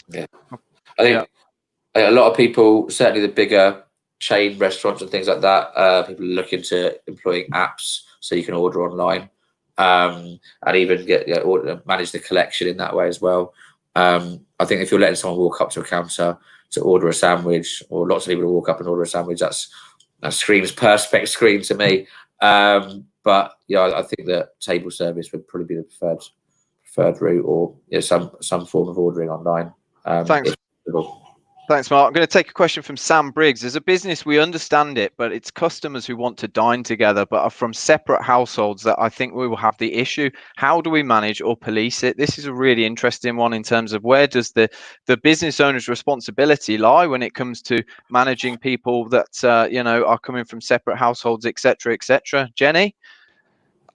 Yeah, I think a lot of people, certainly the bigger chain restaurants and things like that, people are looking to employing apps so you can order online, and even manage the collection in that way as well. I think if you're letting someone walk up to a counter to order a sandwich, or lots of people walk up and order a sandwich, that screams Perspex screen to me. But I think that table service would probably be the preferred route, or some form of ordering online. Thanks. Thanks, Mark. I'm going to take a question from Sam Briggs. As a business, we understand it, but it's customers who want to dine together but are from separate households that I think we will have the issue. How do we manage or police it? This is a really interesting one in terms of where does the business owner's responsibility lie when it comes to managing people that are coming from separate households, etc., etc. Jenny?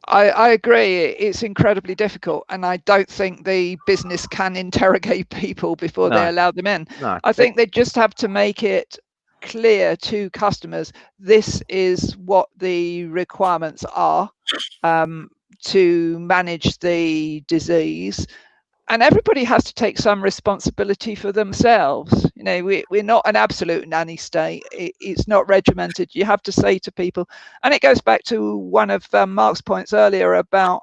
I agree. It's incredibly difficult, and I don't think the business can interrogate people before they allow them in. No. I think they just have to make it clear to customers, this is what the requirements are to manage the disease. And everybody has to take some responsibility for themselves. We're not an absolute nanny state. It's not regimented. You have to say to people, and it goes back to one of Mark's points earlier about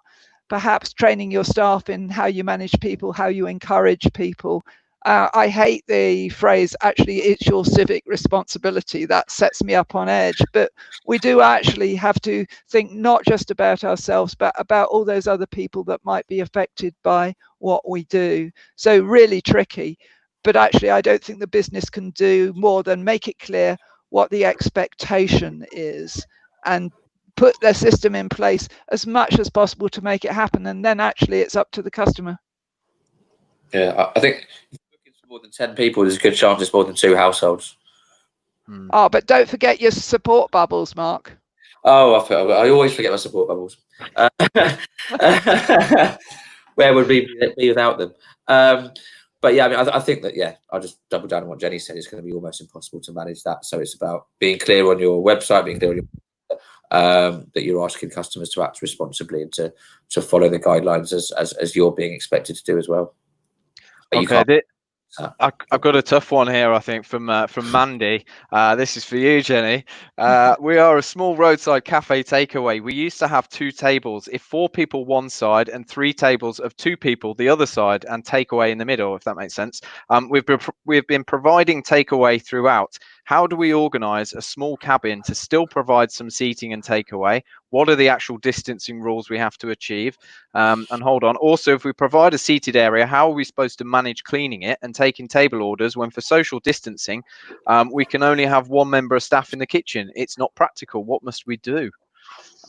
perhaps training your staff in how you manage people, how you encourage people. I hate the phrase, actually, it's your civic responsibility. That sets me up on edge. But we do actually have to think not just about ourselves, but about all those other people that might be affected by what we do. So really tricky. But actually, I don't think the business can do more than make it clear what the expectation is and put their system in place as much as possible to make it happen, and then actually it's up to the customer. Yeah, I think if you're looking for more than 10 people, there's a good chance it's more than 2 households. Oh, but don't forget your support bubbles, Mark. Oh, I always forget my support bubbles. Where would we be without them? But yeah, I mean, I think that, yeah, I'll just double down on what Jenny said. It's going to be almost impossible to manage that. So it's about being clear on your website, being clear on your, that you're asking customers to act responsibly and to follow the guidelines as you're being expected to do as well. But Okay, I've got a tough one here, I think, from Mandy. This is for you, Jenny. We are a small roadside cafe takeaway. We used to have 2 tables, if 4 people one side and 3 tables of 2 people the other side, and takeaway in the middle, if that makes sense. We've been providing takeaway throughout. How do we organise a small cabin to still provide some seating and takeaway? What are the actual distancing rules we have to achieve? And hold on. Also, if we provide a seated area, how are we supposed to manage cleaning it and taking table orders when for social distancing, we can only have 1 member of staff in the kitchen? It's not practical. What must we do?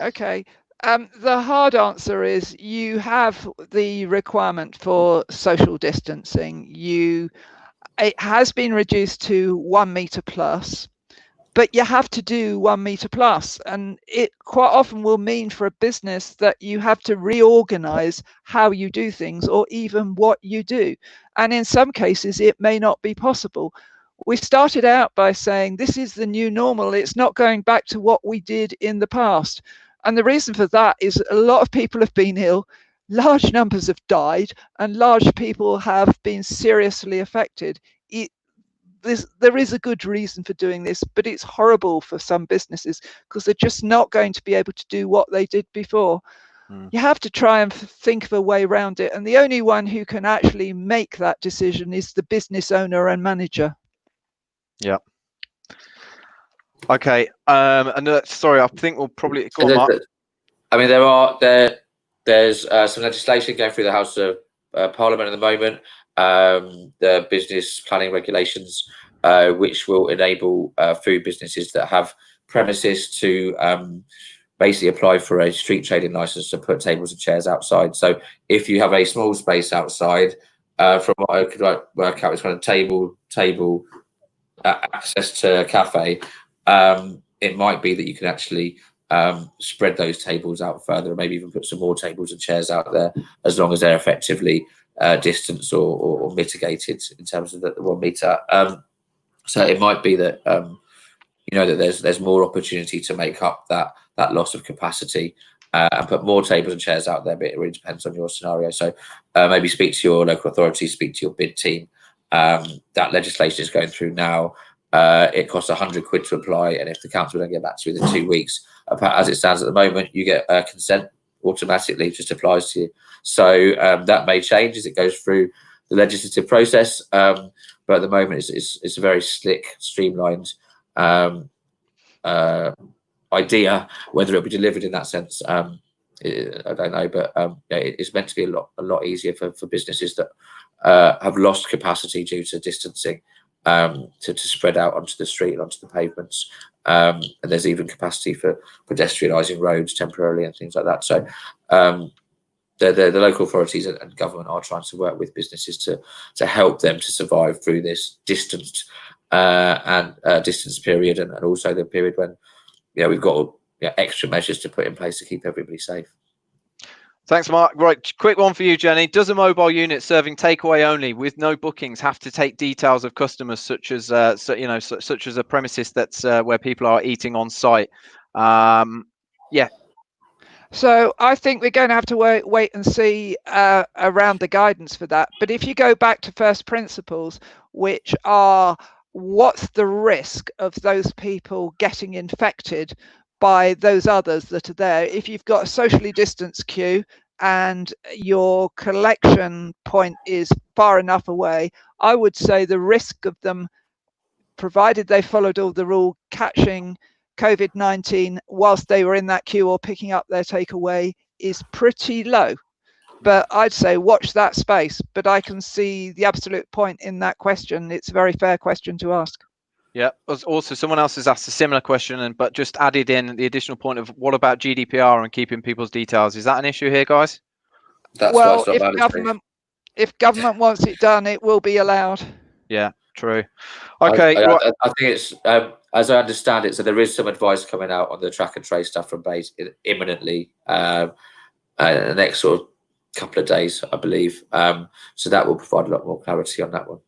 Okay. The hard answer is you have the requirement for social distancing. It has been reduced to 1 meter plus, but you have to do 1 meter plus, and it quite often will mean for a business that you have to reorganize how you do things or even what you do. And in some cases, it may not be possible. We started out by saying this is the new normal. It's not going back to what we did in the past. And the reason for that is a lot of people have been ill, large numbers have died, and large people have been seriously affected. There is a good reason for doing this, but it's horrible for some businesses because they're just not going to be able to do what they did before. You have to try and think of a way around it. And the only one who can actually make that decision is the business owner and manager. Yeah. Okay. And sorry, I think we'll probably go on, Mark. I mean, there's some legislation going through the House of Parliament at the moment, the business planning regulations, which will enable food businesses that have premises to basically apply for a street trading license to put tables and chairs outside. So if you have a small space outside, from what I could work out, it's kind of table access to a cafe. It might be that you can actually spread those tables out further, and maybe even put some more tables and chairs out there, as long as they're effectively distanced or mitigated in terms of the 1 meter. So it might be that that there's more opportunity to make up that loss of capacity and put more tables and chairs out there, but it really depends on your scenario. So maybe speak to your local authority, speak to your bid team. That legislation is going through now. It costs £100 to apply, and if the council don't get back to you within 2 weeks, as it stands at the moment, you get consent automatically, just applies to you. So that may change as it goes through the legislative process, but at the moment it's a very slick, streamlined idea. Whether it'll be delivered in that sense, I don't know, but it's meant to be a lot easier for businesses that have lost capacity due to distancing, to spread out onto the street and onto the pavements. And there's even capacity for pedestrianising roads temporarily and things like that. So the local authorities and government are trying to work with businesses to help them to survive through this distance period, and also the period when we've got extra measures to put in place to keep everybody safe. Thanks, Mark. Right, quick one for you, Jenny. Does a mobile unit serving takeaway only with no bookings have to take details of customers, such as such as a premises that's where people are eating on site? Yeah. So I think we're going to have to wait and see around the guidance for that. But if you go back to first principles, which are what's the risk of those people getting infected by those others that are there? If you've got a socially distanced queue and your collection point is far enough away, I would say the risk of them, provided they followed all the rules, catching COVID-19 whilst they were in that queue or picking up their takeaway is pretty low. But I'd say watch that space. But I can see the absolute point in that question. It's a very fair question to ask. Yeah. Also, someone else has asked a similar question, but just added in the additional point of what about GDPR and keeping people's details? Is that an issue here, guys? That's why Well, it's not mandatory. if government wants it done, it will be allowed. Yeah, true. Okay, right. I think it's as I understand it. So there is some advice coming out on the track and trace stuff from Bayes imminently, the next sort of couple of days, I believe. So that will provide a lot more clarity on that one.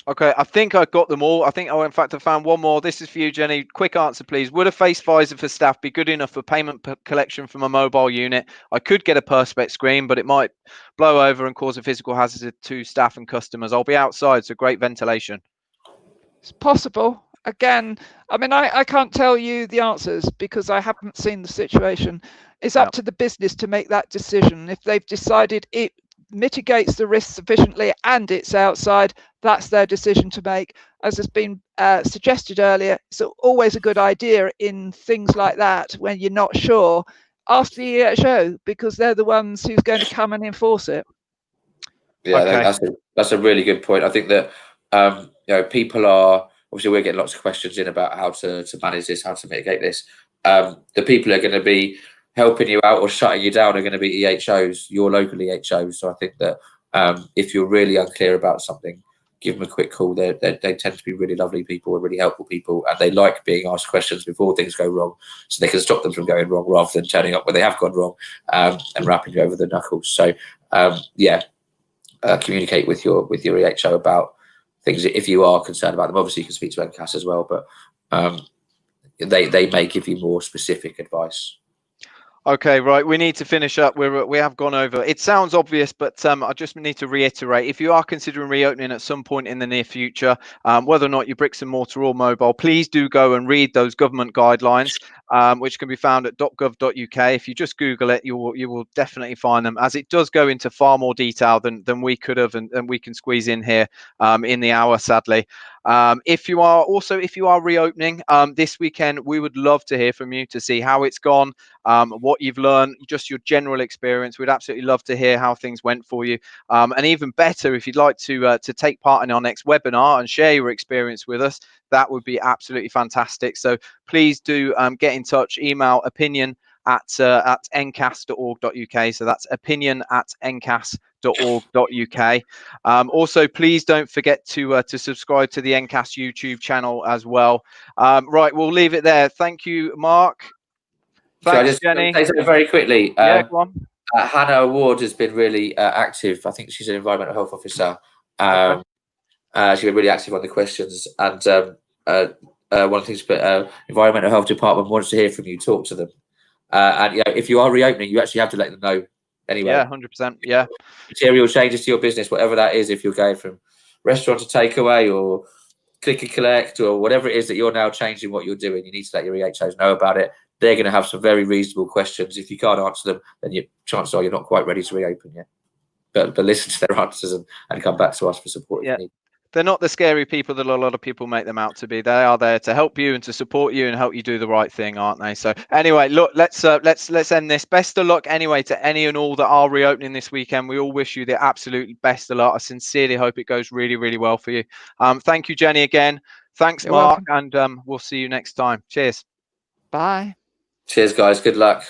Okay, I think I got them all. I think, in fact, I found one more. This is for you, Jenny. Quick answer, please. Would a face visor for staff be good enough for payment collection from a mobile unit? I could get a perspex screen, but it might blow over and cause a physical hazard to staff and customers. I'll be outside, so great ventilation. It's possible. Again, I mean, I can't tell you the answers because I haven't seen the situation. It's up to the business to make that decision. If they've decided it mitigates the risk sufficiently and it's outside, that's their decision to make. As has been suggested earlier, it's always a good idea in things like that when you're not sure. Ask the EHO because they're the ones who's going to come and enforce it. Yeah, Okay. that's a really good point. I think that people are obviously we're getting lots of questions in about how to manage this, how to mitigate this. The people who are going to be helping you out or shutting you down are going to be EHOs, your local EHOs. So I think that if you're really unclear about something, give them a quick call. They tend to be really lovely people and really helpful people, and they like being asked questions before things go wrong, so they can stop them from going wrong rather than turning up when they have gone wrong and wrapping you over the knuckles. So communicate with your EHO about things if you are concerned about them. Obviously, you can speak to NCAS as well, but they may give you more specific advice. Okay, right. We need to finish up. We have gone over. It sounds obvious, but I just need to reiterate: if you are considering reopening at some point in the near future, whether or not you're bricks and mortar or mobile, please do go and read those government guidelines, which can be found at .gov.uk. If you just Google it, you will definitely find them, as it does go into far more detail than we could have and we can squeeze in here in the hour, sadly. If you are reopening this weekend, we would love to hear from you to see how it's gone, what you've learned, just your general experience. We'd absolutely love to hear how things went for you, and even better, if you'd like to take part in our next webinar and share your experience with us, that would be absolutely fantastic. So please do get in touch. Email opinion at ncas.org.uk. So that's opinion at ncas.org.uk. Also, please don't forget to subscribe to the NCAS YouTube channel as well. Right, we'll leave it there. Thank you, Mark. Thanks, Jenny. Say something very quickly. Yeah, go on. Hannah Ward has been really active. I think she's an environmental health officer. Okay. She's been really active on the questions, and one of the things, environmental health department wants to hear from you. Talk to them, and if you are reopening, you actually have to let them know anyway. Yeah, 100%. Yeah. Material changes to your business, whatever that is. If you're going from restaurant to takeaway or click and collect or whatever it is that you're now changing what you're doing, you need to let your EHOs know about it. They're going to have some very reasonable questions. If you can't answer them, then chances are you're not quite ready to reopen yet. But listen to their answers and come back to us for support if you need. They're not the scary people that a lot of people make them out to be. They are there to help you and to support you and help you do the right thing, aren't they? So anyway, look, let's end this. Best of luck anyway to any and all that are reopening this weekend. We all wish you the absolute best of luck. I sincerely hope it goes really, really well for you. Thank you, Jenny, again. Thanks, You're Mark, welcome. and we'll see you next time. Cheers. Bye. Cheers, guys. Good luck.